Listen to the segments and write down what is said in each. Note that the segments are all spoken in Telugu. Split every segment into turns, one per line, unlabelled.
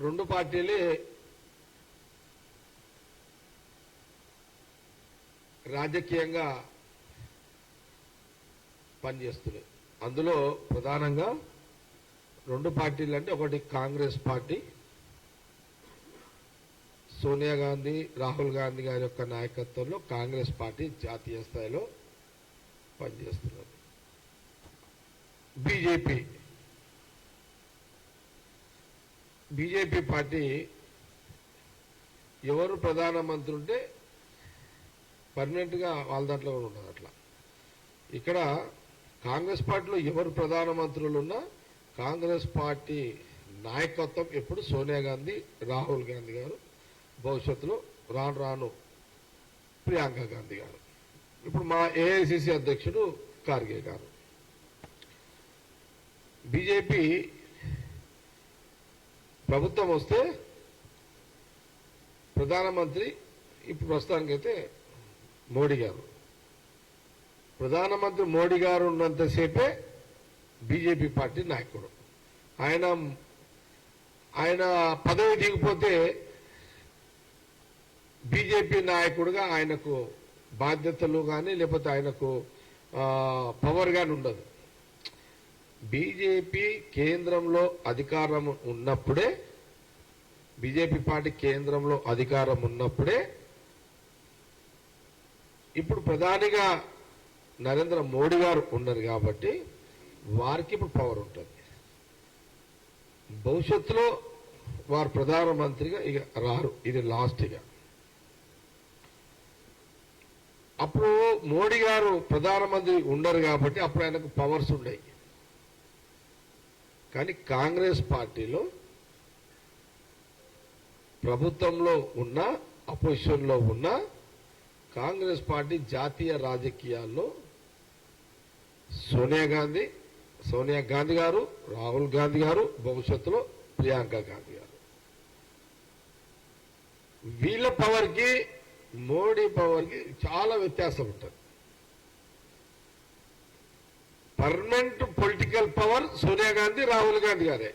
రెండు పార్టీలే రాజకీయంగా పనిచేస్తున్నాయి. అందులో ప్రధానంగా రెండు పార్టీలు అంటే ఒకటి కాంగ్రెస్ పార్టీ, సోనియా గాంధీ రాహుల్ గాంధీ గారి యొక్క నాయకత్వంలో కాంగ్రెస్ పార్టీ జాతీయ స్థాయిలో పనిచేస్తున్నది. బీజేపీ పార్టీ ఎవరు ప్రధానమంత్రి ఉంటే పర్మనెంట్ గా వాళ్ళ దాంట్లో కూడా ఉండదు. అట్లా ఇక్కడ కాంగ్రెస్ పార్టీలో ఎవరు ప్రధానమంత్రులు ఉన్నా కాంగ్రెస్ పార్టీ నాయకత్వం ఎప్పుడు సోనియా గాంధీ రాహుల్ గాంధీ గారు, భవిష్యత్తులో రాను రాను ప్రియాంక గాంధీ గారు, ఇప్పుడు మా ఏఐసిసి అధ్యక్షుడు ఖార్గే గారు. బీజేపీ ప్రభుత్వం వస్తే ప్రధానమంత్రి ఇప్పుడు ప్రస్తుతానికైతే మోడీ గారు. ప్రధానమంత్రి మోడీ గారు ఉన్నంతసేపే బీజేపీ పార్టీ నాయకుడు. ఆయన పదవి దిగిపోతే బీజేపీ నాయకుడుగా ఆయనకు బాధ్యతలు కానీ లేకపోతే ఆయనకు పవర్ కానీ ఉండదు. బీజేపీ కేంద్రంలో అధికారం ఉన్నప్పుడే, బీజేపీ పార్టీ కేంద్రంలో అధికారం ఉన్నప్పుడే ఇప్పుడు ప్రధానిగా నరేంద్ర మోడీ గారు ఉన్నారు కాబట్టి వారికి ఇప్పుడు పవర్ ఉంటుంది. భవిష్యత్తులో వారు ప్రధానమంత్రిగా ఇక రారు, ఇది లాస్ట్. ఇక అప్పుడు మోడీ గారు ప్రధానమంత్రి ఉండరు కాబట్టి అప్పుడు ఆయనకు పవర్స్ ఉండేవి. కానీ కాంగ్రెస్ పార్టీలో ప్రభుత్వంలో ఉన్న అపోజిషన్లో ఉన్న కాంగ్రెస్ పార్టీ జాతీయ రాజకీయాల్లో సోనియా గాంధీ గారు, రాహుల్ గాంధీ గారు, భవిష్యత్తులో ప్రియాంక గాంధీ గారు, వీళ్ళ పవర్కి మోడీ పవర్కి చాలా వ్యత్యాసం ఉంటుంది. Permanent political power Sonia Gandhi, Rahul Gandhi గారే.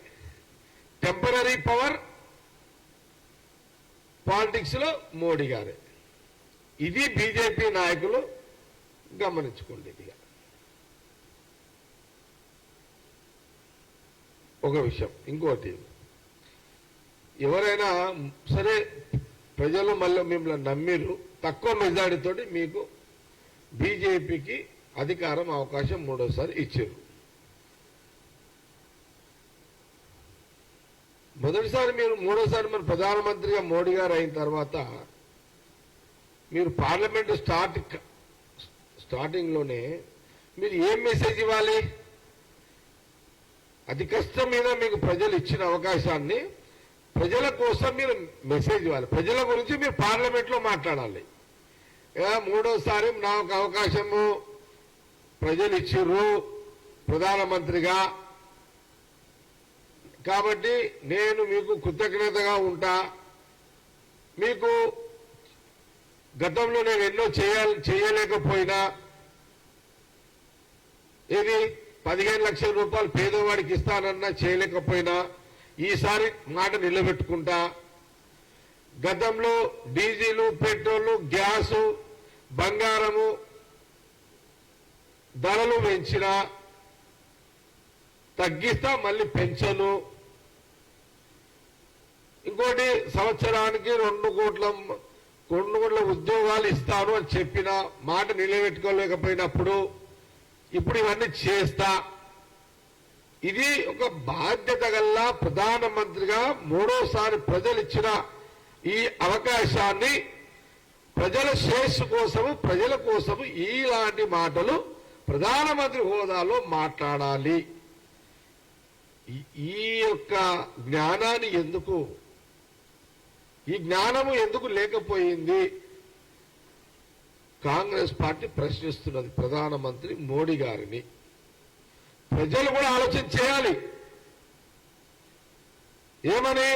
టెంపరీ పవర్ పాలిటిక్స్ లో మోడీ గారే. ఇది బీజేపీ నాయకులు గమనించుకోండి. ఇదిగా ఒక విషయం. ఇంకోటి, ఎవరైనా సరే ప్రజలు మళ్ళీ మిమ్మల్ని నమ్మిరు, తక్కువ మెజారిటీతోటి మీకు బీజేపీకి అధికారం అవకాశం మూడోసారి ఇచ్చారు. మూడోసారి మన ప్రధానమంత్రిగా మోడీ గారు అయిన తర్వాత మీరు పార్లమెంట్ స్టార్టింగ్ లోనే మీరు ఏం మెసేజ్ ఇవ్వాలి? అతి కష్టం మీద మీకు ప్రజలు ఇచ్చిన అవకాశాన్ని ప్రజల కోసం మీరు మెసేజ్ ఇవ్వాలి. ప్రజల గురించి మీరు పార్లమెంట్ లో మాట్లాడాలి. మూడోసారి నాకు అవకాశము ప్రజలు ఇచ్చిర్రు ప్రధానమంత్రిగా, కాబట్టి నేను మీకు కృతజ్ఞతగా ఉంటా. మీకు గతంలో నేను ఎన్నో చేయలేకపోయినా, ఇది 15 లక్షల రూపాయలు పేదవాడికి ఇస్తానన్నా చేయలేకపోయినా ఈసారి మాట నిలబెట్టుకుంటా. గతంలో డీజిలు, పెట్రోలు, గ్యాసు, బంగారము ధరలు పెంచినా తగ్గిస్తా, మళ్ళీ పెంచను. ఇంకోటి, సంవత్సరానికి 2 కోట్ల ఉద్యోగాలు ఇస్తాను అని చెప్పిన మాట నిలబెట్టుకోలేకపోయినప్పుడు ఇప్పుడు ఇవన్నీ చేస్తా. ఇది ఒక బాధ్యత గల ప్రధానమంత్రిగా మూడోసారి ప్రజలు ఇచ్చిన ఈ అవకాశాన్ని ప్రజల శ్రేయస్సు కోసము, ప్రజల కోసము ఇలాంటి మాటలు ప్రధానమంత్రి హోదాలో మాట్లాడాలి. ఈ యొక్క జ్ఞానాన్ని ఈ జ్ఞానము ఎందుకు లేకపోయింది కాంగ్రెస్ పార్టీ ప్రశ్నిస్తున్నది ప్రధానమంత్రి మోడీ గారిని. ప్రజలు కూడా ఆలోచన చేయాలి. ఏమని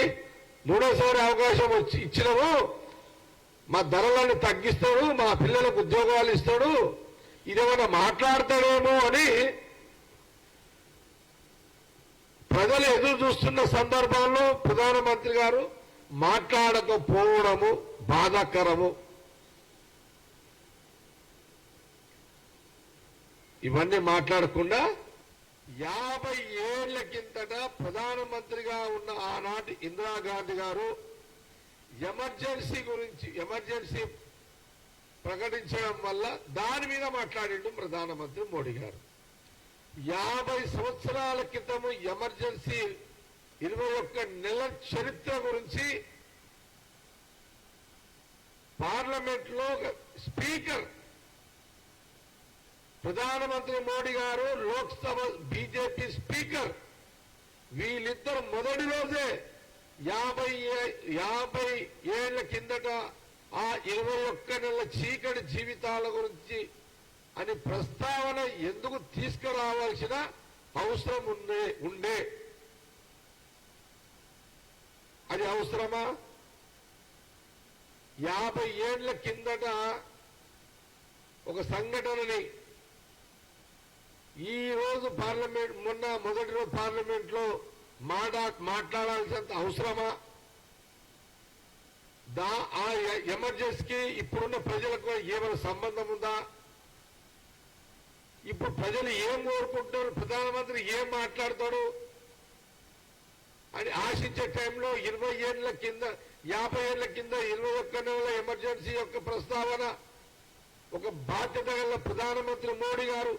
మూడోసారి అవకాశం ఇచ్చినాము, మా ధరలను తగ్గిస్తాడు, మా పిల్లలకు ఉద్యోగాలు ఇస్తాడు, ఇదేమన్నా మాట్లాడతాడేమో అని ప్రజలు ఎదురు చూస్తున్న సందర్భంలో ప్రధానమంత్రి గారు మాట్లాడకపోవడము బాధాకరము. ఇవన్నీ మాట్లాడకుండా 50 ఏళ్ల కిందట ప్రధానమంత్రిగా ఉన్న ఆనాటి ఇందిరాగాంధీ గారు ఎమర్జెన్సీ ప్రకటించడం వల్ల దాని మీద మాట్లాడిండు ప్రధానమంత్రి మోడీ గారు. 50 సంవత్సరాల క్రితము ఎమర్జెన్సీ 21 నెలల చరిత్ర గురించి పార్లమెంట్ లో స్పీకర్ ప్రధానమంత్రి మోడీ గారు, లోక్సభ బీజేపీ స్పీకర్ వీళ్ళిద్దరు మొదటి రోజే 50 ఏళ్ల కిందట ఆ 21 నెలల చీకటి జీవితాల గురించి అని ప్రస్తావన ఎందుకు తీసుకురావాల్సిన అవసరం ఉండే అది అవసరమా? 50 ఏళ్ల కిందట ఒక సంఘటనని ఈ రోజు పార్లమెంట్ మొదటి రోజు పార్లమెంట్ లో మాట్లాడాల్సినంత అవసరమా? ఆ ఎమర్జెన్సీకి ఇప్పుడున్న ప్రజలకు ఏమైనా సంబంధం ఉందా? ఇప్పుడు ప్రజలు ఏం కోరుకుంటున్నారు, ప్రధానమంత్రి ఏం మాట్లాడతాడు అని ఆశించే టైంలో 20 ఏళ్ల కింద 50 ఏళ్ల కింద 21 నెలల ఎమర్జెన్సీ యొక్క ప్రస్తావన ఒక బాధ్యత గల ప్రధానమంత్రి మోడీ గారు,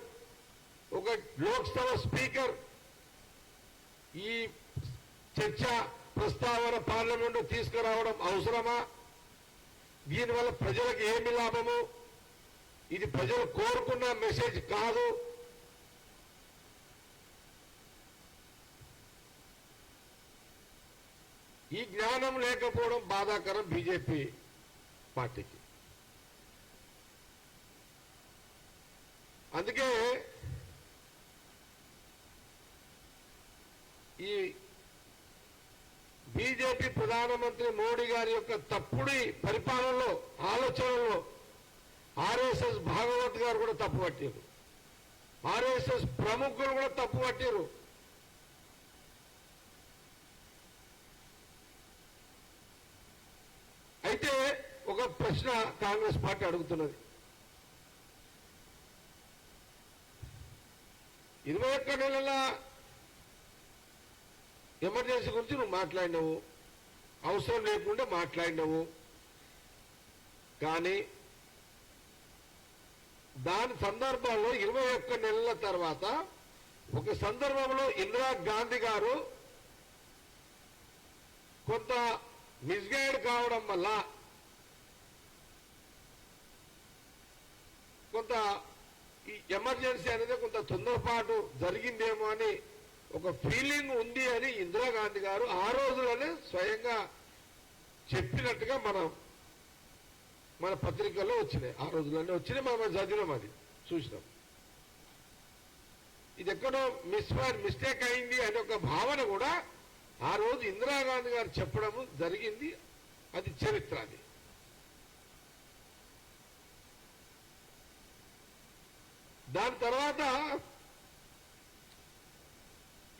ఒక లోక్సభ స్పీకర్ ఈ చర్చ ప్రస్తావన పార్లమెంట్ తీసుకురావడం అవసరమా? దీనివల్ల ప్రజలకు ఏమి లాభము? ఇది ప్రజలు కోరుకున్న మెసేజ్ కాదు. ఈ జ్ఞానం లేకపోవడం బాధాకరం బీజేపీ పార్టీకి. అందుకే ఈ బీజేపీ ప్రధానమంత్రి మోడీ గారి యొక్క తప్పుడు పరిపాలనలో, ఆలోచనలో ఆర్ఎస్ఎస్ భాగవత్ గారు కూడా తప్పు పట్టారు, ఆర్ఎస్ఎస్ ప్రముఖులు కూడా తప్పు పట్టారు. అయితే ఒక ప్రశ్న కాంగ్రెస్ పార్టీ అడుగుతున్నది, 21 నెలల ఎమర్జెన్సీ గురించి నువ్వు మాట్లాడినావు, అవసరం లేకుండా మాట్లాడినావు, కానీ దాని సందర్భంలో 21 నెలల తర్వాత ఒక సందర్భంలో ఇందిరాగాంధీ గారు కొంత మిస్గైడ్ కావడం వల్ల కొంత ఈ ఎమర్జెన్సీ అనేది కొంత తొందరపాటు జరిగిందేమో అని ఒక ఫీలింగ్ ఉంది అని ఇందిరాగాంధీ గారు ఆ రోజులోనే స్వయంగా చెప్పినట్టుగా మన పత్రికల్లో వచ్చినాయి. ఆ రోజుల్లోనే వచ్చినాయి, మనం చదివినాం, అది చూసినాం. ఇది ఎక్కడో మిస్టేక్ అయింది అనే ఒక భావన కూడా ఆ రోజు ఇందిరాగాంధీ గారు చెప్పడము జరిగింది. అది చరిత్ర. అది దాని తర్వాత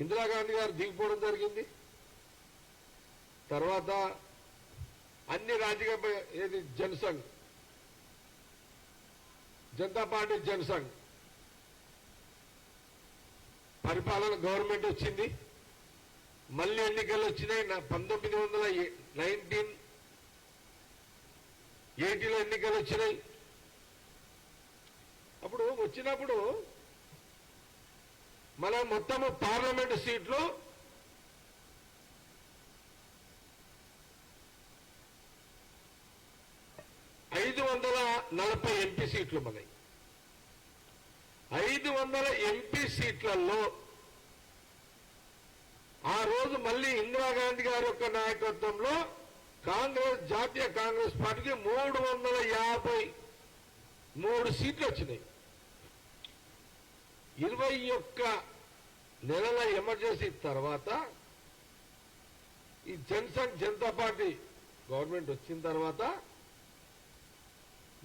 ఇందిరాగాంధీ గారు దిగిపోవడం జరిగింది. తర్వాత అన్ని రాజకీయ ఏది జనసంఘ్, జనతా పార్టీ జనసంఘ్ పరిపాలన గవర్నమెంట్ వచ్చింది. మళ్ళీ ఎన్నికలు వచ్చినాయి. 1980లో ఎన్నికలు వచ్చినాయి. అప్పుడు వచ్చినప్పుడు మన మొత్తము పార్లమెంటు సీట్లు 540 ఎంపీ సీట్లు మనకి. 500 ఎంపీ సీట్లలో ఆ రోజు మళ్ళీ ఇందిరాగాంధీ గారి యొక్క నాయకత్వంలో జాతీయ కాంగ్రెస్ పార్టీకి 353 సీట్లు వచ్చినాయి. 21 నెలల ఎమర్జెన్సీ తర్వాత ఈ జనసంఘ్ జనతా పార్టీ గవర్నమెంట్ వచ్చిన తర్వాత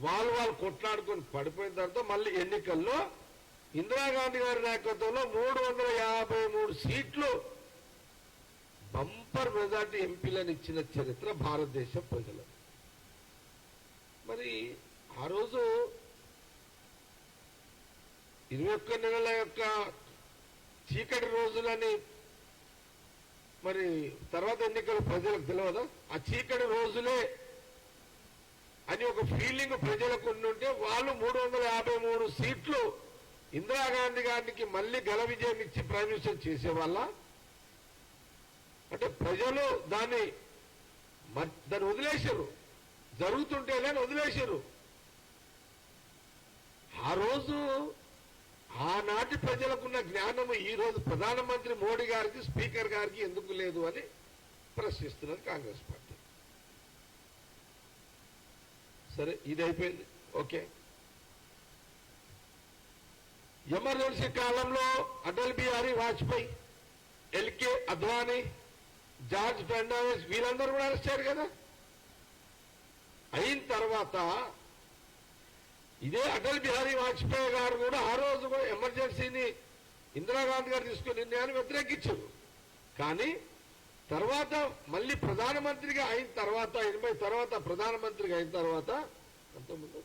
వాళ్ళు కొట్లాడుకొని పడిపోయిన తర్వాత మళ్ళీ ఎన్నికల్లో ఇందిరాగాంధీ గారి నాయకత్వంలో 353 సీట్లు సూపర్ మెజార్టీ ఎంపీలను ఇచ్చిన చరిత్ర భారతదేశ ప్రజలు. మరి ఆ రోజు 21 నెలల యొక్క చీకటి రోజులని మరి తర్వాత ఎన్నికలు ప్రజలకు తెలియదా? ఆ చీకటి రోజులే అని ఒక ఫీలింగ్ ప్రజలకు ఉంటే వాళ్ళు 353 సీట్లు ఇందిరాగాంధీ గారికి మళ్ళీ ఘన విజయం ఇచ్చి ప్రైమ్ మినిస్టర్ చేసేవాళ్ళ. అంటే ప్రజలు దాన్ని వదిలేశారు, జరుగుతుంటేనే వదిలేశారు. ఆ రోజు ఆనాటి ప్రజలకున్న జ్ఞానము ఈ రోజు ప్రధానమంత్రి మోడీ గారికి, స్పీకర్ గారికి ఎందుకు లేదు అని ప్రశ్నిస్తున్నది కాంగ్రెస్ పార్టీ. సరే, ఇది అయిపోయింది. ఓకే, ఎమర్జెన్సీ కాలంలో Atal Bihari Vajpayee, LK Advani, George Fernandes వీళ్ళందరూ కూడా అరెస్ట్ అయ్యారు కదా. అయిన తర్వాత ఇదే అటల్ బిహారీ వాజ్పేయి గారు కూడా ఆ రోజు కూడా ఎమర్జెన్సీని ఇందిరాగాంధీ గారు తీసుకుని నిర్ణయాన్ని వ్యతిరేకించారు. కానీ తర్వాత మళ్ళీ ప్రధానమంత్రిగా అయిన తర్వాత 80 తర్వాత ప్రధానమంత్రిగా అయిన తర్వాత అంతకుముందు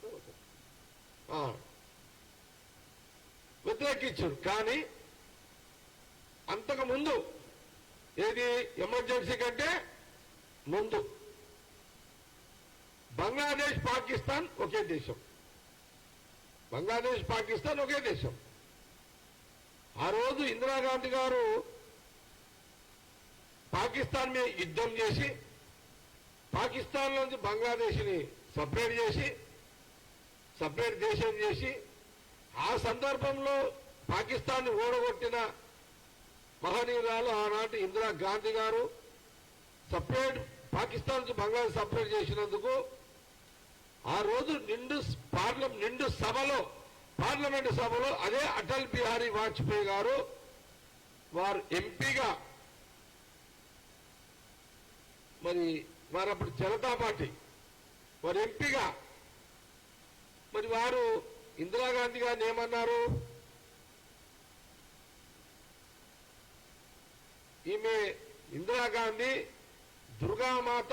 వ్యతిరేకించారు. కానీ అంతకుముందు ఏది ఎమర్జెన్సీ కంటే ముందు బంగ్లాదేశ్ పాకిస్తాన్ ఒకే దేశం, బంగ్లాదేశ్ పాకిస్తాన్ ఒకే దేశం. ఆ రోజు ఇందిరాగాంధీ గారు పాకిస్తాన్ మీద యుద్ధం చేసి పాకిస్తాన్ నుంచి బంగ్లాదేశ్ని సపరేట్ చేసి సపరేట్ దేశం చేసి ఆ సందర్భంలో పాకిస్తాన్ ఓడగొట్టిన మహనీయురాలు ఆనాటి ఇందిరాగాంధీ గారు. సపరేట్ పాకిస్తాన్ నుంచి బంగ్లాదేశ్ సపరేట్ చేసినందుకు ఆ రోజు నిండు సభలో పార్లమెంటు సభలో అదే అటల్ బిహారీ వాజ్పేయి గారు వారు ఎంపీగా, మరి వారు అప్పుడు జనతా పార్టీ వారు ఎంపీగా, మరి వారు ఇందిరాగాంధీ గారిని ఏమన్నారు? ఈమె ఇందిరాగాంధీ దుర్గామాత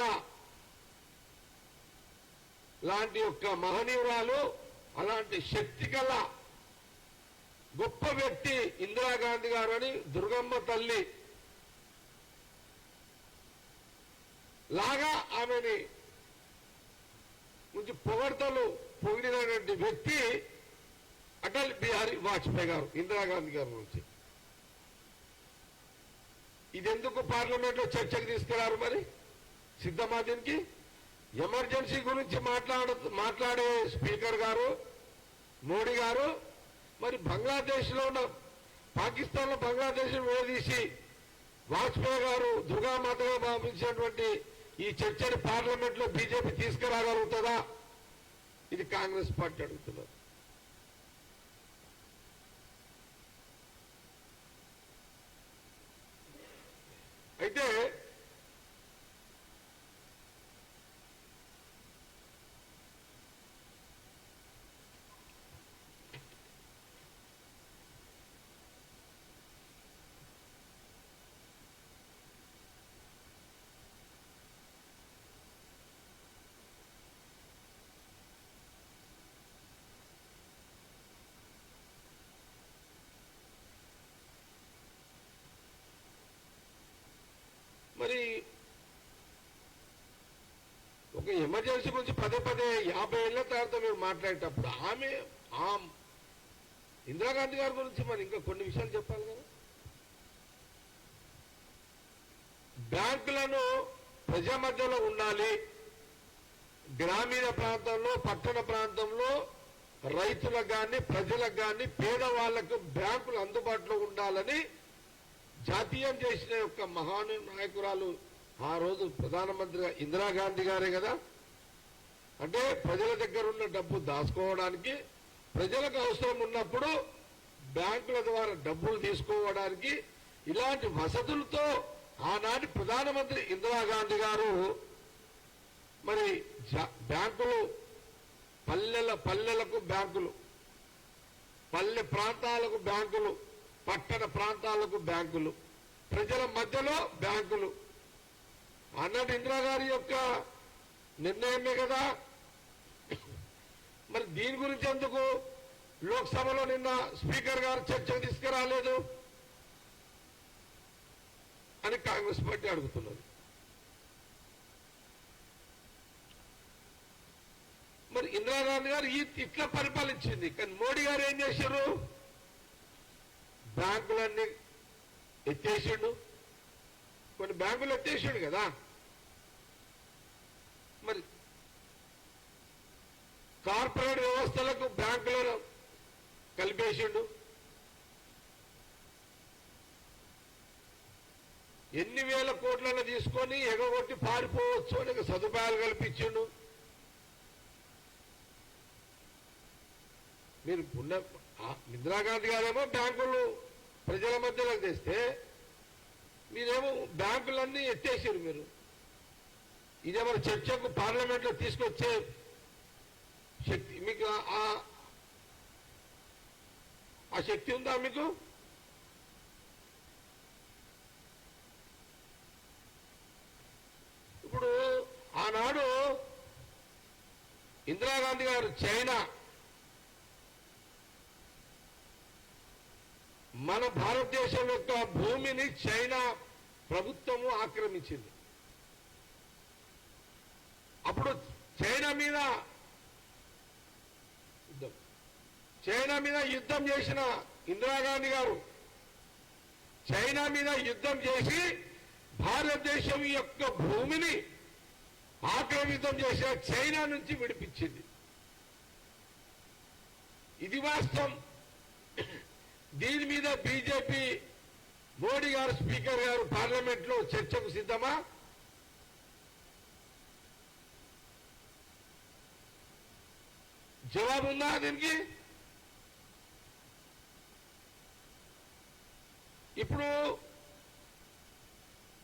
లాంటి యొక్క మహనీయురాలు, అలాంటి శక్తి గల గొప్ప వ్యక్తి ఇందిరాగాంధీ గారు అని దుర్గమ్మ తల్లి లాగా ఆమెని కొంచెం పొగిడినటువంటి వ్యక్తి అటల్ బిహారీ వాజ్పేయి గారు ఇందిరాగాంధీ గారి గురించి. ఇదెందుకు పార్లమెంట్ లో చర్చకు తీసుకురారు? మరి సిద్ధమా దీనికి? ఎమర్జెన్సీ గురించి మాట్లాడే స్పీకర్ గారు మోడీ గారు మరి బంగ్లాదేశ్ లో ఉన్న పాకిస్తాన్ లో బంగ్లాదేశ్ వేదీసి వాజ్పేయి గారు దుర్గామాతగా భావించినటువంటి ఈ చర్చని పార్లమెంట్ లో బీజేపీ తీసుకురాగలుగుతుందా? ఇది కాంగ్రెస్ పార్టీ అడుగుతున్నారు. అయితే మరి ఒక ఎమర్జెన్సీ గురించి పదే 50 ఏళ్ల తర్వాత మీరు మాట్లాడేటప్పుడు ఇందిరాగాంధీ గారి గురించి మరి ఇంకా కొన్ని విషయాలు చెప్పాలి కదా. బ్యాంకులను ప్రజా మధ్యలో ఉండాలి, గ్రామీణ ప్రాంతంలో పట్టణ ప్రాంతంలో రైతులకు కానీ ప్రజలకు కానీ పేదవాళ్లకు బ్యాంకులు అందుబాటులో ఉండాలని జాతీయం చేసిన యొక్క మహాను నాయకురాలు ఆ రోజు ప్రధానమంత్రిగా ఇందిరాగాంధీ గారే కదా. అంటే ప్రజల దగ్గర ఉన్న డబ్బు దాచుకోవడానికి, ప్రజలకు అవసరం ఉన్నప్పుడు బ్యాంకుల ద్వారా డబ్బులు తీసుకోవడానికి ఇలాంటి వసతులతో ఆనాటి ప్రధానమంత్రి ఇందిరాగాంధీ గారు మరి బ్యాంకులు పల్లెలకు బ్యాంకులు, పల్లె ప్రాంతాలకు బ్యాంకులు, పట్టణ ప్రాంతాలకు బ్యాంకులు, ప్రజల మధ్యలో బ్యాంకులు అన్నట్టు ఇందిరాగారి యొక్క నిర్ణయమే కదా. మరి దీని గురించి ఎందుకు లోక్సభలో నిన్న స్పీకర్ గారు చర్చకు తీసుకురాలేదు అని కాంగ్రెస్ పార్టీ అడుగుతున్నది. మరి ఇందిరాగాంధీ గారు ఇట్లా పరిపాలించింది. కానీ మోడీ గారు ఏం చేశారు? బ్యాంకులన్నీ ఎత్తేసిండు, కొన్ని బ్యాంకులు ఎత్తేసిండు కదా. మరి కార్పొరేట్ వ్యవస్థలకు బ్యాంకులను కలిపేసిండు. ఎన్ని వేల కోట్లను తీసుకొని ఎగగొట్టి పారిపోవచ్చు అని సదుపాయాలు కల్పించిండు. మీరు ఇందిరాగాంధీ గారేమో బ్యాంకులు ప్రజల మధ్యలో తెస్తే మీరేమో బ్యాంకులన్నీ ఎత్తేసారు. మీరు ఇదేమో చర్చకు పార్లమెంట్లో తీసుకొచ్చే శక్తి మీకు ఆ శక్తి ఉందా మీకు? ఇప్పుడు ఆనాడు ఇందిరాగాంధీ గారు చైనా మన భారతదేశం యొక్క భూమిని చైనా ప్రభుత్వము ఆక్రమించింది. అప్పుడు చైనా మీద యుద్ధం చేసిన ఇందిరాగాంధీ గారు చైనా మీద యుద్ధం చేసి భారతదేశం యొక్క భూమిని ఆక్రమితం చేసిన చైనా నుంచి విడిపించింది. ఇది వాస్తవం. దీని మీద బీజేపీ మోడీ గారు స్పీకర్ గారు పార్లమెంట్ లో చర్చకు సిద్ధమా? జవాబు ఉందా దీనికి? ఇప్పుడు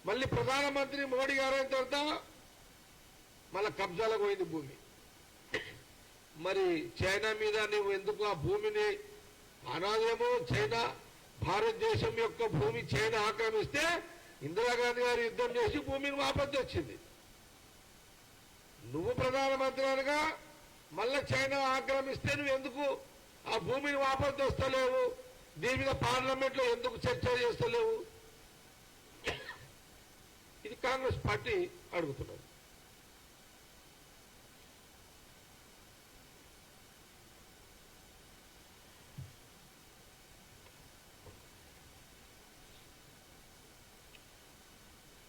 మళ్ళీ ప్రధానమంత్రి మోడీ గారు అయిన తర్వాత మళ్ళా కబ్జాలకు పోయింది భూమి. మరి చైనా మీద నువ్వు ఎందుకు ఆ భూమిని అనాదేమో చైనా భారతదేశం యొక్క భూమి చైనా ఆక్రమిస్తే ఇందిరాగాంధీ గారు యుద్ధం చేసి భూమిని వాపసు వచ్చింది. నువ్వు ప్రధానమంత్రి అనగా మళ్ళా చైనా ఆక్రమిస్తే నువ్వు ఎందుకు ఆ భూమిని వాపసు వస్తలేవు? దీని మీద పార్లమెంట్ లో ఎందుకు చర్చ చేస్తలేవు? ఇది కాంగ్రెస్ పార్టీ అడుగుతున్నది.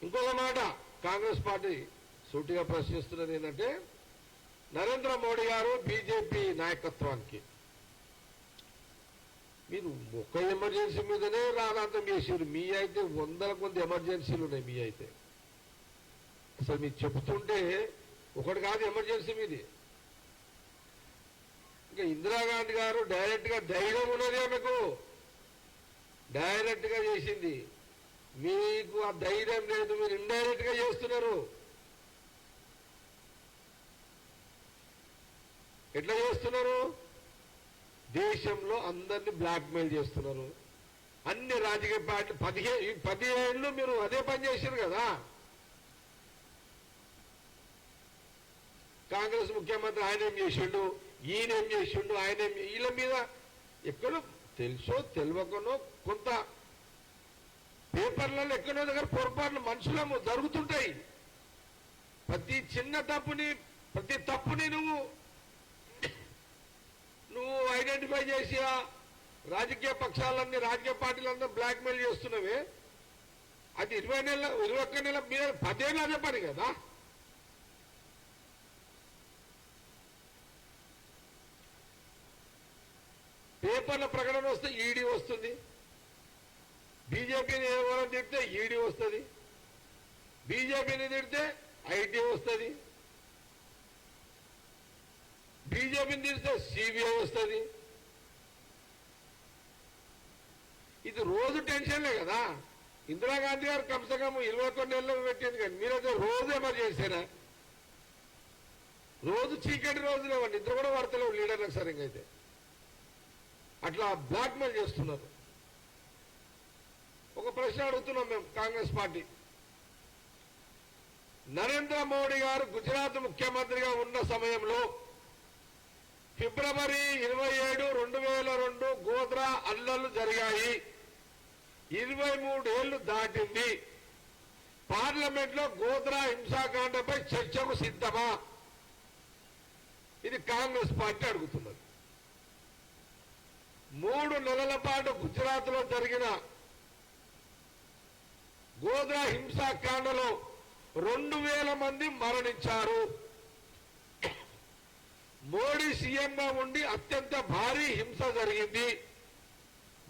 ఇంకొక మాట కాంగ్రెస్ పార్టీ సూటిగా ప్రశ్నిస్తున్నది ఏంటంటే, నరేంద్ర మోడీ గారు బీజేపీ నాయకత్వానికి మీరు ఒక ఎమర్జెన్సీ మీదనే రానాంతం చేసారు. మీ అయితే వందల కొద్ది ఎమర్జెన్సీలు ఉన్నాయి. మీ అయితే అసలు మీరు చెప్తుంటే ఒకటి కాదు ఎమర్జెన్సీ మీది. ఇంకా ఇందిరాగాంధీ గారు డైరెక్ట్ గా ధైర్యం ఉన్నది ఆమెకు, డైరెక్ట్ గా చేసింది. మీకు ఆ ధైర్యం లేదు, మీరు ఇండైరెక్ట్ గా చేస్తున్నారు. ఎట్లా చేస్తున్నారు? దేశంలో అందరినీ బ్లాక్మెయిల్ చేస్తున్నారు. అన్ని రాజకీయ పార్టీలు 10 ఏళ్ళు మీరు అదే పని చేశారు కదా. కాంగ్రెస్ ముఖ్యమంత్రి ఆయన ఏం చేసిండు, ఈయన ఏం చేసిండు, ఆయన వీళ్ళ మీద ఎక్కడో తెలుసో తెలియకనో కొంత పేపర్లలో ఎక్కడో దగ్గర పొరపాట్లు మనుషులము జరుగుతుంటాయి. ప్రతి చిన్న తప్పుని ప్రతి తప్పుని నువ్వు ఐడెంటిఫై చేసి రాజకీయ పక్షాలన్నీ రాజకీయ పార్టీలందరూ బ్లాక్మెయిల్ చేస్తున్నవే. అది 21 నెల మీద 10 ఏళ్ళు అదే పని కదా. పేపర్ల ప్రకటన వస్తే ఈడీ వస్తుంది, బీజేపీని ఎవరైనా తిడితే ఈడీ వస్తుంది, బీజేపీని తిడితే ఐటీ వస్తుంది, బీజేపీని తిడితే సిబిఐ వస్తుంది. ఇది రోజు టెన్షన్లే కదా. ఇందిరాగాంధీ గారు కమ్సే కమ్ 21 నెలలు పెట్టింది, కానీ మీరైతే రోజు ఏమో చేశారా? రోజు చీకటి రోజులే నిద్ర కూడా పడతలేవు లీడర్లకు సరిగ్గా. అయితే అట్లా బ్లాక్మెయిల్ చేస్తున్నారు. ఒక ప్రశ్న అడుగుతున్నాం మేము కాంగ్రెస్ పార్టీ, నరేంద్ర మోడీ గారు గుజరాత్ ముఖ్యమంత్రిగా ఉన్న సమయంలో ఫిబ్రవరి 27, 2002 గోద్రా అల్లర్లు జరిగాయి. 23 ఏళ్లు దాటింది. పార్లమెంట్ లో గోద్రా హింసాకాండపై చర్చకు సిద్ధమా? ఇది కాంగ్రెస్ పార్టీ అడుగుతున్నది. 3 నెలల పాటు గుజరాత్ లో జరిగిన గోద్రా హింసాకాండలో 2000 మంది మరణించారు. మోడీ సీఎంగా ఉండి అత్యంత భారీ హింస జరిగింది.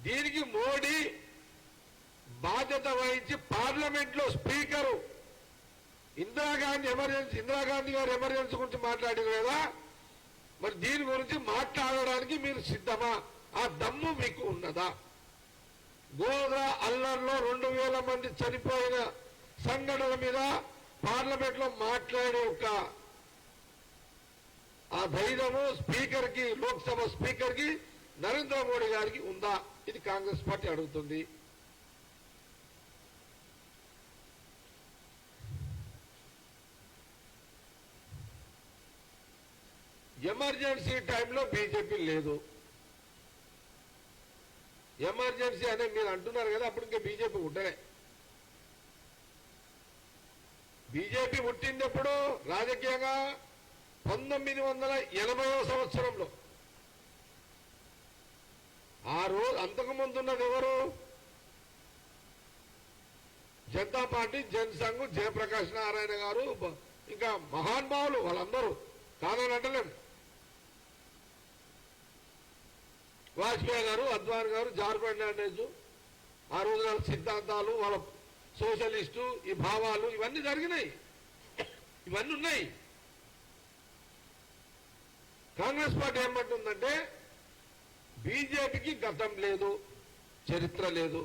దీనికి మోడీ బాధ్యత వహించి పార్లమెంట్ లో స్పీకరు ఇందిరాగాంధీ గారు ఎమర్జెన్సీ గురించి మాట్లాడారు కదా, మరి దీని గురించి మాట్లాడడానికి మీరు సిద్ధమా? ఆ దమ్ము మీకు ఉన్నదా? గోద్రా అల్లర్లో 2000 మంది చనిపోయిన సంఘటన మీద పార్లమెంట్ లో మాట్లాడే ఒక ఆ ధైర్యము స్పీకర్ కి, లోక్సభ స్పీకర్ కి నరేంద్ర మోడీ గారికి ఉందా? ఇది కాంగ్రెస్ పార్టీ అడుగుతుంది. ఎమర్జెన్సీ టైంలో బీజేపీ లేదు. ఎమర్జెన్సీ అనే మీరు అంటున్నారు కదా, అప్పుడు ఇంకా బీజేపీ ఉంటలే. బీజేపీ పుట్టింది ఎప్పుడు రాజకీయంగా 1980వ సంవత్సరంలో. ఆ రోజు అంతకుముందు ఉన్నది ఎవరు? జనతా పార్టీ, జనసంఘ్, జయప్రకాష్ నారాయణ గారు, ఇంకా మహానుభావులు వాళ్ళందరూ కాదని అంటలేం. వాజ్పేయి గారు, అద్వానీ గారు, జార్ఖండ్ ఫెర్నాండెస్, ఆ రోజు వాళ్ళ సిద్ధాంతాలు, వాళ్ళ సోషలిస్టు ఈ భావాలు ఇవన్నీ జరిగినాయి, ఇవన్నీ ఉన్నాయి. కాంగ్రెస్ పార్టీ ఏమంటుందంటే బీజేపీకి గతం లేదు, చరిత్ర లేదు.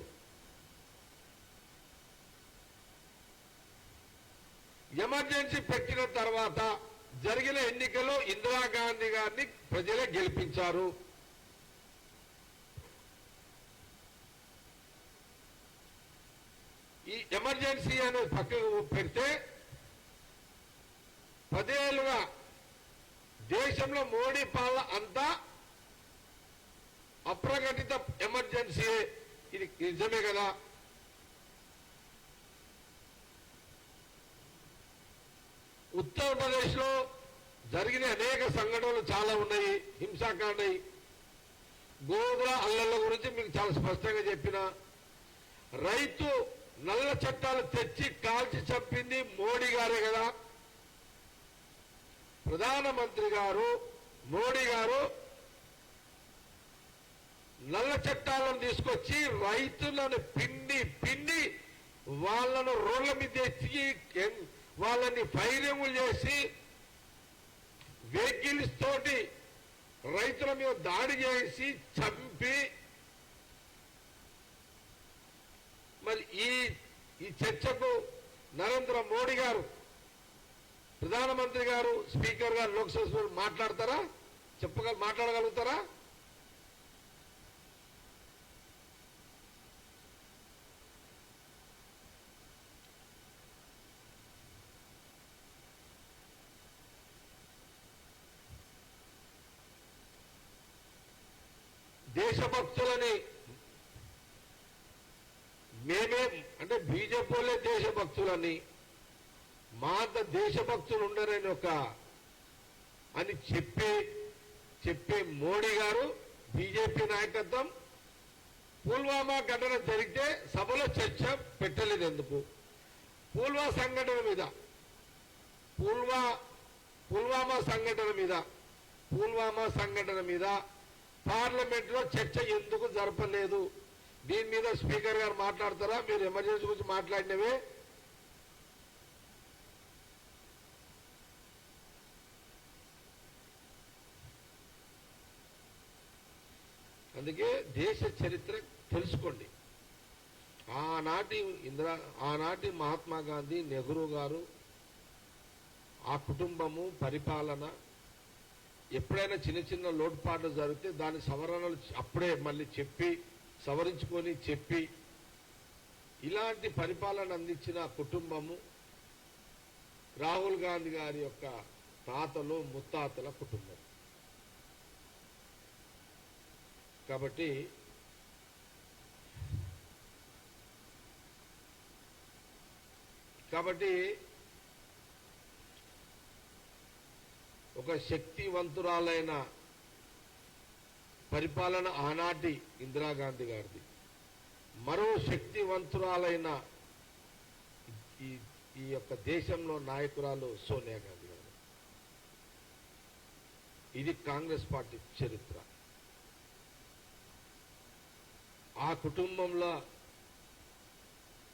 ఎమర్జెన్సీ పెట్టిన తర్వాత జరిగిన ఎన్నికల్లో ఇందిరాగాంధీ గారిని ప్రజలే గెలిపించారు. ఈ ఎమర్జెన్సీ అనేది పక్కకు పెడితే 10 ఏళ్లుగా దేశంలో మోడీ పాలన అంతా అప్రకటిత ఎమర్జెన్సీ. ఇది నిజమే కదా? ఉత్తరప్రదేశ్ లో జరిగిన అనేక సంఘటనలు చాలా ఉన్నాయి, హింసాకాండ. గోద్రా అల్లర్ల గురించి మీకు చాలా స్పష్టంగా చెప్పిన. రైతు నల్ల చట్టాలు తెచ్చి కాల్చి చంపింది మోడీ గారే కదా. ప్రధానమంత్రి గారు మోడీ గారు నల్ల చట్టాలను తీసుకొచ్చి రైతులను పిండి వాళ్ళను రోడ్ల మీద ఎత్తి వాళ్ళని ఫైరింగులు చేసి వెహికల్స్ తోటి రైతుల మీద దాడి చేసి చంపి, మరి ఈ చర్చకు నరేంద్ర మోడీ గారు, ప్రధానమంత్రి గారు, స్పీకర్ గారు లోక్సభ మాట్లాడతారా? మాట్లాడగలుగుతారా? దేశభక్తులని మేమే అంటే బీజేపీ వాళ్ళే దేశభక్తులని, మా అంత దేశభక్తులు ఉండరని అని చెప్పే మోడీ గారు, బీజేపీ నాయకత్వం పుల్వామా ఘటన జరిగితే సభలో చర్చ పెట్టలేదు. ఎందుకు? పుల్వామా సంఘటన మీద పార్లమెంట్ లో చర్చ ఎందుకు జరపలేదు? దీని మీద స్పీకర్ గారు మాట్లాడతారా? మీరు ఎమర్జెన్సీ గురించి మాట్లాడినవే. అందుకే దేశ చరిత్ర తెలుసుకోండి. ఆనాటి మహాత్మా గాంధీ, నెహ్రూ గారు, ఆ కుటుంబము, పరిపాలన, ఎప్పుడైనా చిన్న చిన్న లోటుపాట్లు జరిగితే దాని సవరణలు అప్పుడే మళ్ళీ సవరించుకొని ఇలాంటి పరిపాలన అందించిన కుటుంబము రాహుల్ గాంధీ గారి యొక్క తాతలు ముత్తాతల కుటుంబం. కాబట్టి ఒక శక్తివంతురాలైన పరిపాలన ఆనాటి ఇందిరాగాంధీ గారిది, మరో శక్తివంతురాలైన ఈ యొక్క దేశంలో నాయకురాలు సోనియా గాంధీ గారు. ఇది కాంగ్రెస్ పార్టీ చరిత్ర. ఆ కుటుంబంలో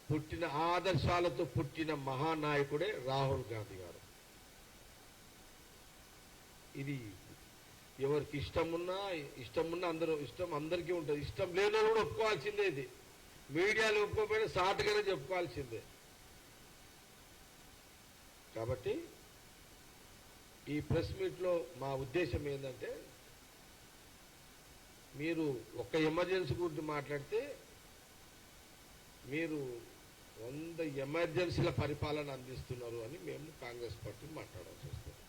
పుట్టిన ఆదర్శాలతో పుట్టిన మహానాయకుడే రాహుల్ గాంధీ గారు. ఇది ఎవరికి ఇష్టమున్నా అందరికీ ఉంటుంది. ఇష్టం లేని కూడా ఒప్పుకోవాల్సిందే. ఇది మీడియాలో ఒప్పుకోకపోయినా సాటుగానే చెప్పుకోవాల్సిందే. కాబట్టి ఈ ప్రెస్ మీట్లో మా ఉద్దేశం ఏంటంటే, మీరు ఒక్క ఎమర్జెన్సీ గురించి మాట్లాడితే మీరు 100 ఎమర్జెన్సీల పరిపాలన అందిస్తున్నారు అని మేము కాంగ్రెస్ పార్టీ మాట్లాడాల్సి వస్తుంది.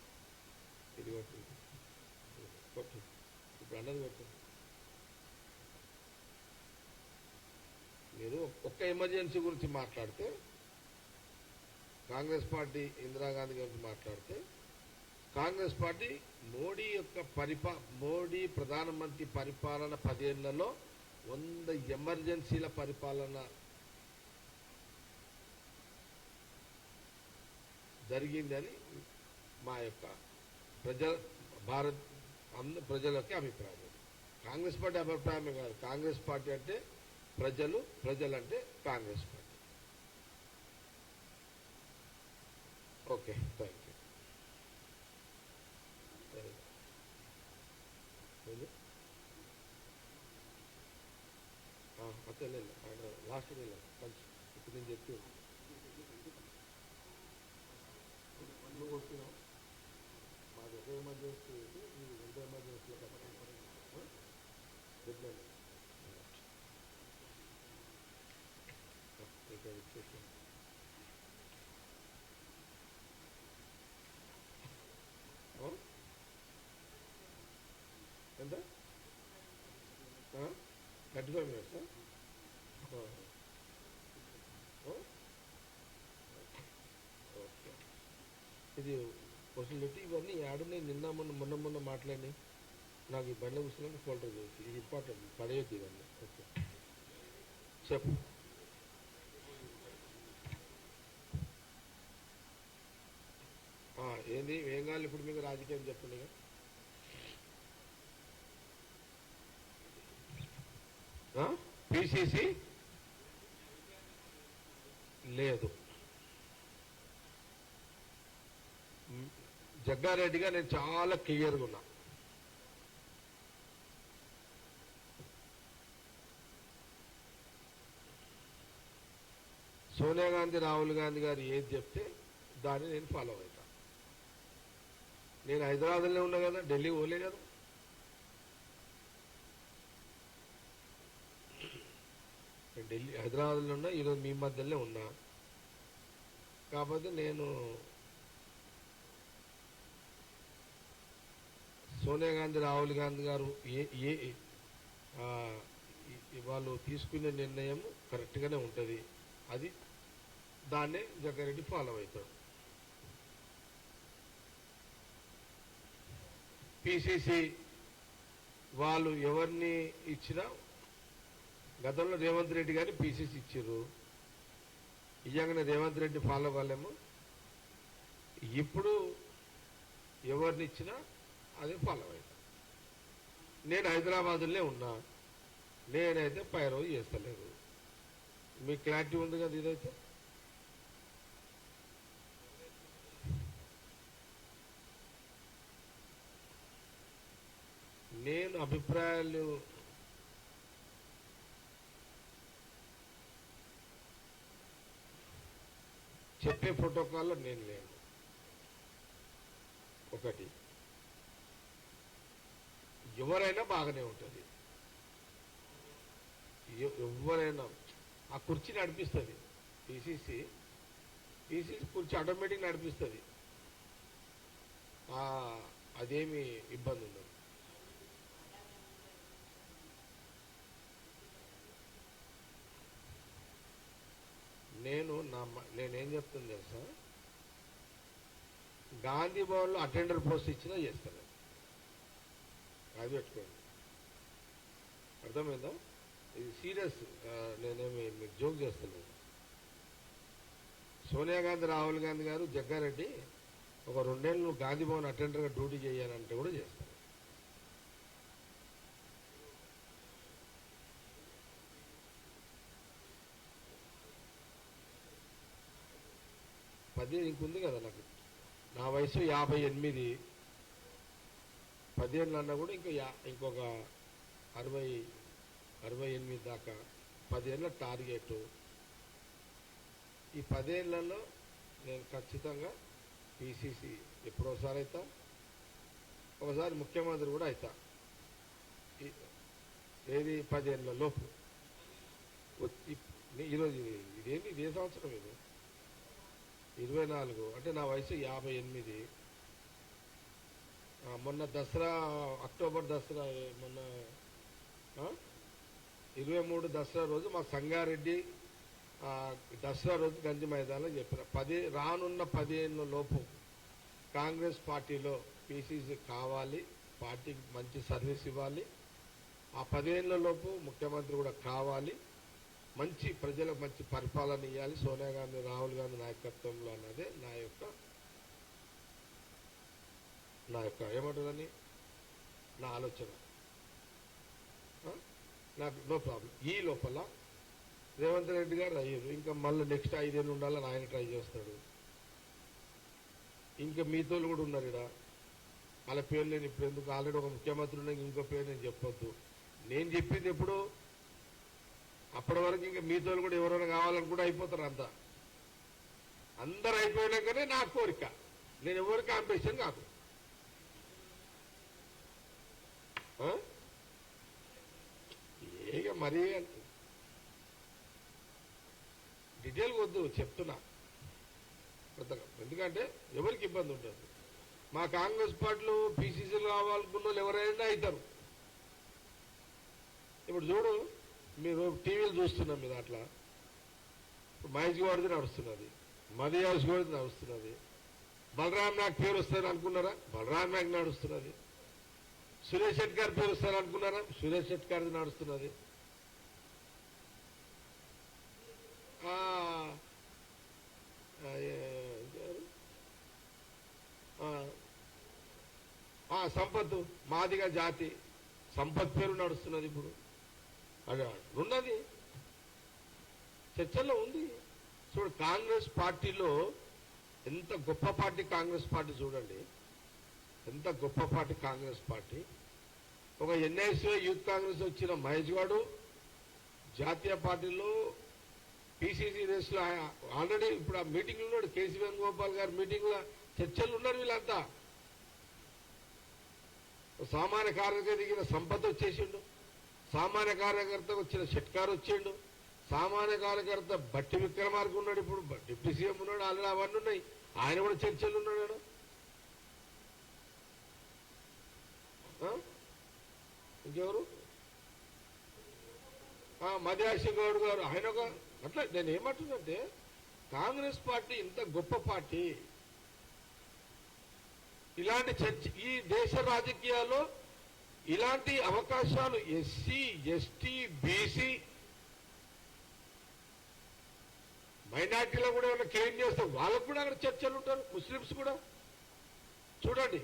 ఇది కొట్టు ఇప్పుడు అన్నది కొట్టు. మీరు ఒక్క ఎమర్జెన్సీ గురించి మాట్లాడితే, కాంగ్రెస్ పార్టీ ఇందిరాగాంధీ గురించి మాట్లాడితే, కాంగ్రెస్ పార్టీ మోడీ ప్రధానమంత్రి పరిపాలన 10 ఏళ్లలో 100 ఎమర్జెన్సీల పరిపాలన జరిగిందని మా యొక్క భారత్ ప్రజలకి అభిప్రాయం. కాంగ్రెస్ పార్టీ అభిప్రాయమే కాదు. కాంగ్రెస్ పార్టీ అంటే ప్రజలంటే Congress party. Okay, thank you. అదే లాస్ట్ మంచి ఇప్పుడు నేను చెప్పి నువ్వు కొడుతున్నావు. మాది ఒక ఎమర్జెన్సీ మీరు 2 ఎమర్జెన్సీలో ఎంత 35 మినిట్స్. ఓకే, ఇది వసూలు ఇవన్నీ ఆడున్నాయి. మొన్న మాట్లాడి నాకు ఈ బండ్ల కూర్చున్నాక ఫోల్డర్ చేసి ఇది ఇంపార్టెంట్, పడేయద్దు ఇవన్నీ. ఓకే, చెప్పు. ఏంది ఏం కావాలి ఇప్పుడు మీకు రాజకీయం చెప్పండి. పిసిసి లేదు. జగ్గారెడ్డిగా నేను చాలా క్లియర్గా ఉన్నా. సోనియా గాంధీ రాహుల్ గాంధీ గారు ఏది చెప్తే దాన్ని నేను ఫాలో అవుతా. నేను హైదరాబాద్లోనే ఉన్నా కదా, ఢిల్లీ పోలే కదా. హైదరాబాద్లో ఉన్నా, ఈరోజు మీ మధ్యలోనే ఉన్నా. కాకపోతే నేను సోనియా గాంధీ రాహుల్ గాంధీ గారు వాళ్ళు తీసుకునే నిర్ణయం కరెక్ట్గానే ఉంటుంది. అది దాన్నే జగ్గారెడ్డి ఫాలో అవుతాడు. పిసిసి వాళ్ళు ఎవరిని ఇచ్చినా, గతంలో రేవంత్ రెడ్డి గారిని పిసిసి ఇచ్చారు. ఇయ్యంగానే రేవంత్ రెడ్డి ఫాలో కాలేము. ఇప్పుడు ఎవరిని ఇచ్చినా అదే ఫాలో అవుతా. నేను హైదరాబాద్లోనే ఉన్నా, నేనైతే పైరవ్ చేస్తలేదు. మీకు క్లారిటీ ఉంది కదా. ఇదైతే నేను అభిప్రాయాలు చెప్పే ప్రోటోకాల్లో నేను లేను. ఒకటి, ఎవరైనా బాగానే ఉంటుంది. ఎవరైనా ఆ కుర్చీ నడిపిస్తుంది. పిసిసి పీసీసీ కూర్చి ఆటోమేటిక్ నడిపిస్తుంది, అదేమి ఇబ్బంది ఉండదు. నేనేం చెప్తుంది తెలుసా, గాంధీ భవన్లో అటెండర్ పోస్ట్ ఇచ్చినా చేస్తాను, అది పెట్టుకోండి. అర్థమైందా? ఇది సీరియస్, నేనేమి మీకు జోక్ చేస్తున్నాను. సోనియా గాంధీ, రాహుల్ గాంధీ గారు, జగ్గారెడ్డి ఒక 2 ఏళ్ళు గాంధీ భవన్ అటెండర్గా డ్యూటీ చేయాలంటే కూడా చేస్తారు. ఇంకుంది కదా నాకు, నా వయసు 58, 10 ఏళ్ళు అన్నా కూడా ఇంకొక 68 దాకా 10 ఏళ్ళ టార్గెట్. ఈ 10 ఏళ్లలో నేను ఖచ్చితంగా పిసిసి ఎప్పుడోసారి అవుతా, ఒకసారి ముఖ్యమంత్రి కూడా అవుతా. ఏది 10 ఏళ్ళ లోపు. ఈరోజు ఇదేంటి, ఇదే సంవత్సరం ఇది 24, అంటే నా వయసు 58. మొన్న దసరా, అక్టోబర్ దసరా, మొన్న 23 దసరా రోజు మా సంగారెడ్డి దసరా రోజు గంజి మైదానంలో చెప్పిన, రానున్న 10 ఏళ్ళ లోపు కాంగ్రెస్ పార్టీలో పీసీసీ కావాలి, పార్టీకి మంచి సర్వీస్ ఇవ్వాలి, ఆ 10 ఏళ్ళ లోపు ముఖ్యమంత్రి కూడా కావాలి, మంచి ప్రజలకు మంచి పరిపాలన ఇవ్వాలి సోనియా గాంధీ, రాహుల్ గాంధీ నాయకత్వంలో అన్నదే నా యొక్క ఏమంటుందని నా ఆలోచన. నాకు నో ప్రాబ్లం. ఈ లోపల రేవంత్ రెడ్డి గారు అయ్యారు, ఇంకా మళ్ళీ నెక్స్ట్ 5 ఏళ్ళు ఉండాలని ఆయన ట్రై చేస్తాడు. ఇంకా మీతో కూడా ఉన్నారు ఇక్కడ, వాళ్ళ పేరు నేను ఇప్పుడు ఎందుకు, ఆల్రెడీ ఒక ముఖ్యమంత్రి ఉన్న ఇంకో పేరు నేను చెప్పొద్దు. నేను చెప్పింది ఎప్పుడు, అప్పటి వరకు ఇంకా మీతో కూడా ఎవరైనా కావాలని కూడా అయిపోతారు. అందరు అయిపోయినాకనే నా కోరిక, నేను ఎవరికి అంబిషన్ కాదు. ఇక మరీ డీటెయిల్ వద్దు, చెప్తున్నా కొత్తగా, ఎందుకంటే ఎవరికి ఇబ్బంది ఉంటుంది. మా కాంగ్రెస్ పార్టీలో పీసీసీలు కావాలనుకున్న వాళ్ళు ఎవరైనా అవుతారు. ఇప్పుడు చూడు, మీరు టీవీలు చూస్తున్నాం మీద, అట్లా మహేష్ గౌడ్ది నడుస్తున్నది, మదియాస్ గౌడ్ది నడుస్తున్నది, బలరాం నాయక్ పేరు వస్తుంది అనుకున్నారా, బలరాం నాయక్ నడుస్తున్నది, సురేష్ శెట్టి గారి పేరు వస్తారు అనుకున్నారా, సురేష్ శెట్టి గారిది నడుస్తున్నది, సంపత్ మాదిగా జాతి సంపత్ పేరు నడుస్తున్నది. ఇప్పుడు అది ఉన్నది, చర్చల్లో ఉంది. చూడు, కాంగ్రెస్ పార్టీలో ఎంత గొప్ప పార్టీ కాంగ్రెస్ పార్టీ, చూడండి ఎంత గొప్ప పార్టీ కాంగ్రెస్ పార్టీ. ఒక ఎన్ఐసీ యూత్ కాంగ్రెస్ వచ్చిన మహేష్ గౌడ్ జాతీయ పార్టీలో పిసిసి రేసులో ఆల్రెడీ ఇప్పుడు ఆ మీటింగ్లో ఉన్నాడు. కేసీ వేణుగోపాల్ గారి మీటింగ్లో చర్చలు ఉన్నారు. వీళ్ళంతా సామాన్య కార్యకర్త దిగిన సంపత్ వచ్చేసిండు, సామాన్య కార్యకర్త వచ్చిన షెట్కార్ వచ్చిండు, సామాన్య కార్యకర్త బట్టి విక్రమార్క ఉన్నాడు, ఇప్పుడు డిప్యూటీ సీఎం ఉన్నాడు, ఆల్రెడీ అవన్నీ ఉన్నాయి. ఆయన కూడా చర్చలు ఉన్నాడు. ఇంకెవరు, మధ్యాసి గౌడ్ గారు, ఆయన ఒక అట్లా. నేను ఏమంటున్నంటే కాంగ్రెస్ పార్టీ ఇంత గొప్ప పార్టీ, ఇలాంటి చర్చ ఈ దేశ రాజకీయాల్లో ఇలాంటి అవకాశాలు ఎస్సీ, ఎస్టీ, బీసీ, మైనార్టీలో కూడా ఏమైనా క్లెయిమ్ చేస్తే వాళ్ళకు కూడా అక్కడ చర్చలు ఉంటారు, ముస్లిమ్స్ కూడా. చూడండి,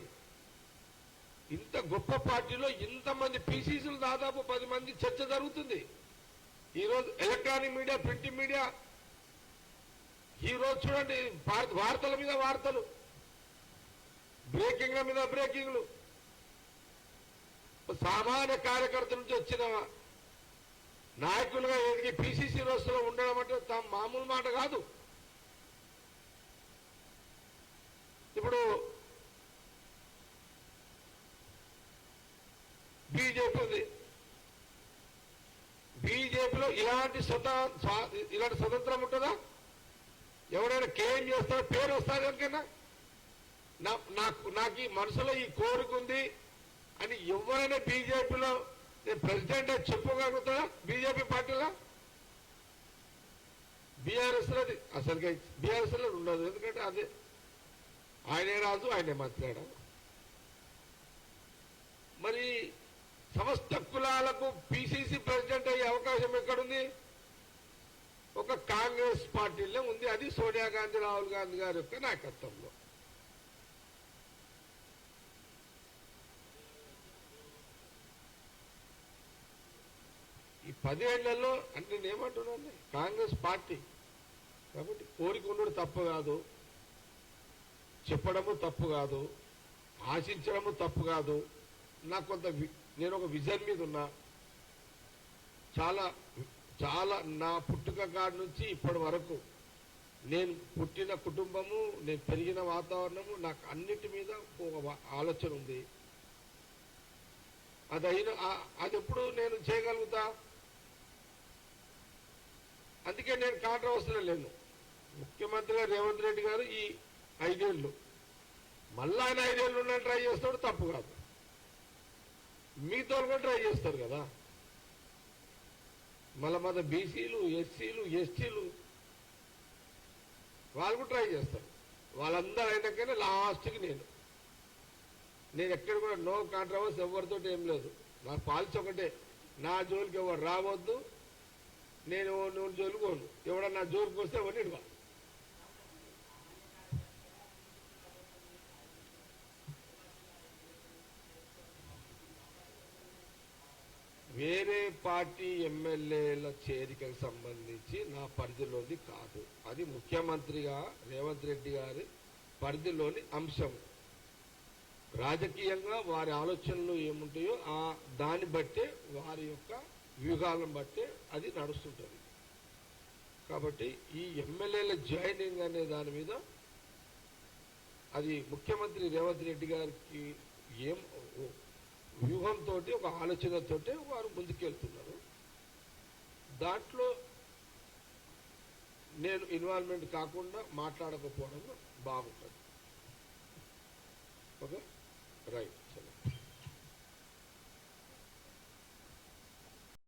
ఇంత గొప్ప పార్టీలో ఇంతమంది పీసీసీలు దాదాపు 10 మంది చర్చ జరుగుతుంది. ఈరోజు ఎలక్ట్రానిక్ మీడియా, ప్రింటింగ్ మీడియా, ఈరోజు చూడండి వార్తల మీద వార్తలు, బ్రేకింగ్ల మీద బ్రేకింగ్లు. సామాన్య కార్యకర్తల నుంచి వచ్చిన నాయకులుగా ఎదిగి పీసీసీ రోజులో ఉండడం అంటే మామూలు మాట కాదు. ఇప్పుడు బీజేపీ ఉంది, బీజేపీలో ఇలాంటి స్వతంత్రం ఉంటుందా? ఎవరైనా కేఎం చేస్తారో పేరు వస్తారు కనుకన్నా నాకు ఈ మనసులో ఈ కోరిక ఉంది అని ఎవరైనా బీజేపీలో నేను ప్రెసిడెంట్ అని చెప్పుకోగలుగుతారా? బీజేపీ పార్టీలో బీఆర్ఎస్ లో అసలుగా బీఆర్ఎస్ లో ఉండదు. ఎందుకంటే అదే ఆయనే రాజు ఆయనే మాట్లాడాలి. మరి సమస్త కులాలకు పిసిసి ప్రెసిడెంట్ అయ్యే అవకాశం ఎక్కడుంది? ఒక కాంగ్రెస్ పార్టీలో ఉంది. అది సోనియా గాంధీ రాహుల్ గాంధీ గారి యొక్క నాయకత్వంలో. ఈ 10 ఏళ్లలో అంటే నేనేమంటున్నాను, కాంగ్రెస్ పార్టీ కాబట్టి కోరిక ఉండడం తప్పు కాదు, చెప్పడము తప్పు కాదు, ఆశించడము తప్పు కాదు. నాకు కొంత నేను ఒక విజన్ మీద ఉన్నా. చాలా చాలా నా పుట్టుక కాడి నుంచి ఇప్పటి వరకు నేను పుట్టిన కుటుంబము, నేను పెరిగిన వాతావరణము, నాకు అన్నిటి మీద ఒక ఆలోచన ఉంది. అది ఎప్పుడు నేను చేయగలుగుతా. అందుకే నేను కాంట్రవర్సీలో లేను. ముఖ్యమంత్రిగా రేవంత్ రెడ్డి గారు ఈ 5 ఏళ్ళు మళ్ళా ఆయన 5 ఏళ్ళు ఉండని ట్రై చేస్తాడు, తప్పు కాదు. మిగతా కూడా ట్రై చేస్తారు కదా. మళ్ళీ బీసీలు, ఎస్సీలు, ఎస్టీలు వాళ్ళు కూడా ట్రై చేస్తారు. వాళ్ళందరూ అయినాకనే లాస్ట్కి నేను ఎక్కడ కూడా నో కాంట్రవర్సీ, ఎవరితో ఏం లేదు. నా పాలసీ ఒకటే, నా జోలికి ఎవరు రావద్దు, నేను జోలికి పోను. ఎవడన్నా నా జోలికి వస్తే ఎవరిని ఇడవ. వేరే పార్టీ ఎమ్మెల్యేల చేరికకు సంబంధించి నా పరిధిలోది కాదు. అది ముఖ్యమంత్రిగా రేవంత్ రెడ్డి గారి పరిధిలోని అంశం. రాజకీయంగా వారి ఆలోచనలు ఏముంటాయో దాన్ని బట్టే, వారి యొక్క వ్యూహాలను బట్టే అది నడుస్తుంటుంది. కాబట్టి ఈ ఎమ్మెల్యేల జాయినింగ్ అనే దాని మీద అది ముఖ్యమంత్రి రేవంత్ రెడ్డి గారికి ఏం వ్యూహంతో, ఒక ఆలోచనతో వారు ముందుకెళ్తున్నారు. దాంట్లో నేను ఇన్వాల్వ్మెంట్ కాకుండా మాట్లాడకపోవడం బాగుంటుంది. Okay, right.